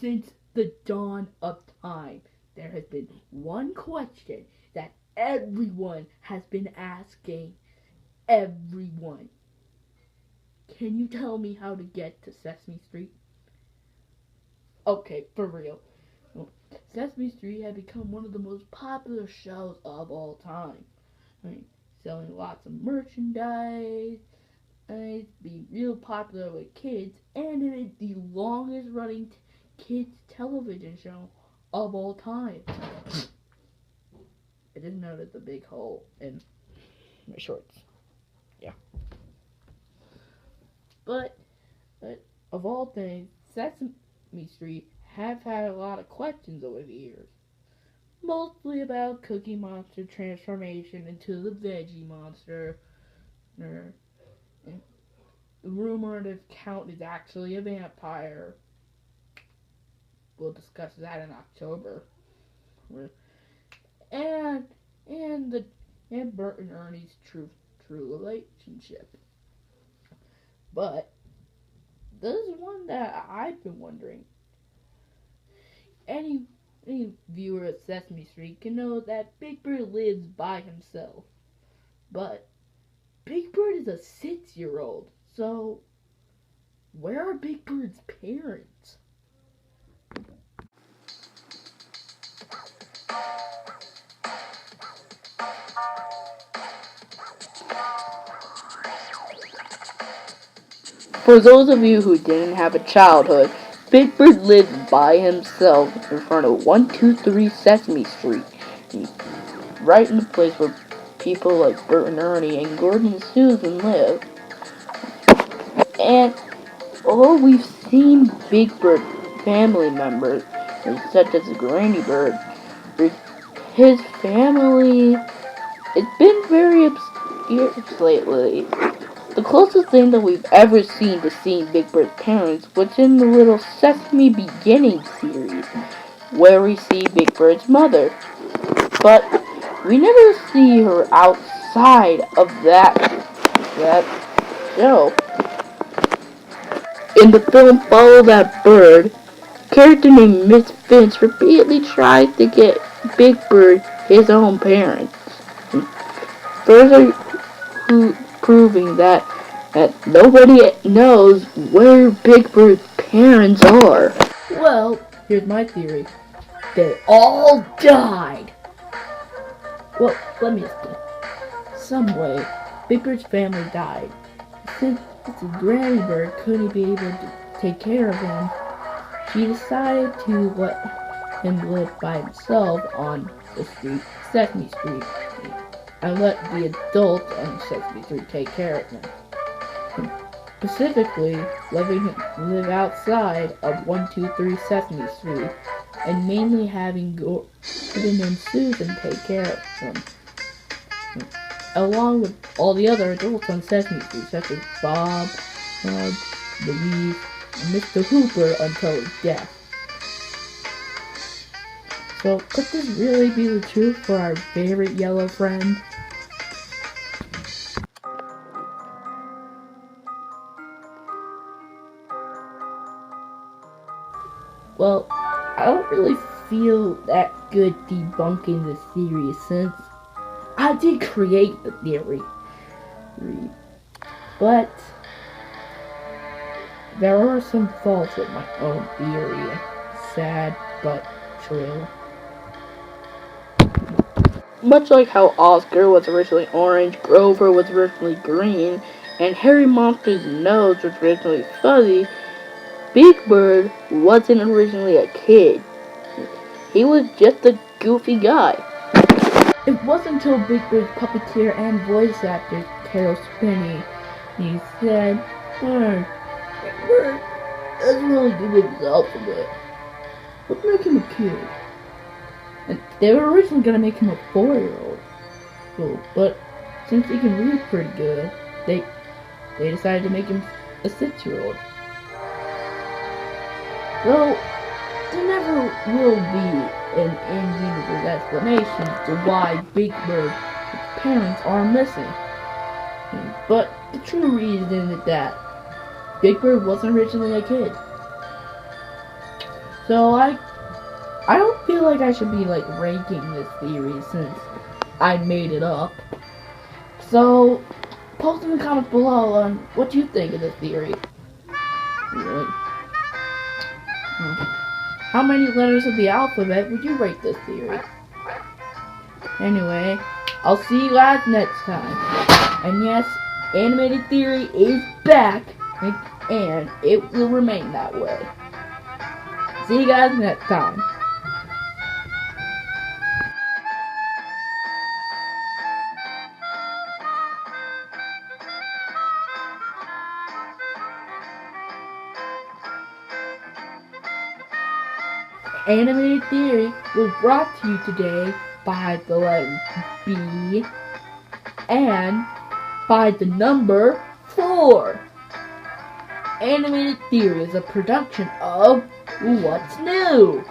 Since the dawn of time, there has been one question that everyone has been asking. Everyone. Can you tell me how to get to Sesame Street? Okay, for real. Sesame Street had become one of the most popular shows of all time. I mean, selling lots of merchandise, be real popular with kids, and it is the longest running kids television show of all time. I just noticed a big hole in my shorts. Yeah. But of all things, Sesame Street have had a lot of questions over the years. Mostly about Cookie Monster transformation into the Veggie Monster. The rumored account is actually a vampire. We'll discuss that in October. And Bert and Ernie's true relationship. But this is one that I've been wondering. Any viewer of Sesame Street can know that Big Bird lives by himself. But Big Bird is a 6-year-old, so where are Big Bird's parents? For those of you who didn't have a childhood, Big Bird lived by himself in front of 123 Sesame Street, right in the place where people like Bert and Ernie and Gordon and Susan live. And although we've seen Big Bird family members, such as Granny Bird, his family, it's been very obscure lately. The closest thing that we've ever seen to seeing Big Bird's parents was in the Little Sesame Beginning series, where we see Big Bird's mother. But we never see her outside of that show. In the film Follow That Bird, a character named Miss Finch repeatedly tries to get Big Bird his own parents, further proving that nobody knows where Big Bird's parents are. Well, here's my theory. They all died. Well, let me explain. Some way, Big Bird's family died. Since his Granny Bird couldn't be able to take care of him, she decided to let him live by himself on the street, Sesame Street, and let the adults on Sesame Street take care of him. Specifically, letting him live outside of 123 Sesame Street, and mainly having Gordon and Susan take care of him, along with all the other adults on Sesame Street, such as Bob, Louise, and Mr. Hooper until his death. So, could this really be the truth for our favorite yellow friend? Well, I don't really feel that good debunking the theory since I did create the theory. But there are some faults with my own theory. Sad, but true. Much like how Oscar was originally orange, Grover was originally green, and Harry Monster's nose was originally fuzzy, Big Bird wasn't originally a kid. He was just a goofy guy. It wasn't until Big Bird's puppeteer and voice actor, Carol Spinney, he said, Big Bird doesn't really do with his alphabet. Let's make him a kid. And they were originally going to make him a 4-year-old. But since he can read pretty good, they decided to make him a 6-year-old. Though there never will be an in-universe explanation to why Big Bird's parents are missing. But the true reason is that Big Bird wasn't originally a kid. So I don't feel like I should be like ranking this theory since I made it up. So post in the comments below on what you think of this theory. Really? How many letters of the alphabet would you rate this theory? Anyway, I'll see you guys next time. And yes, animated theory is back, and it will remain that way. See you guys next time. Animated Theory was brought to you today by the letter B and by the number 4. Animated Theory is a production of What's New?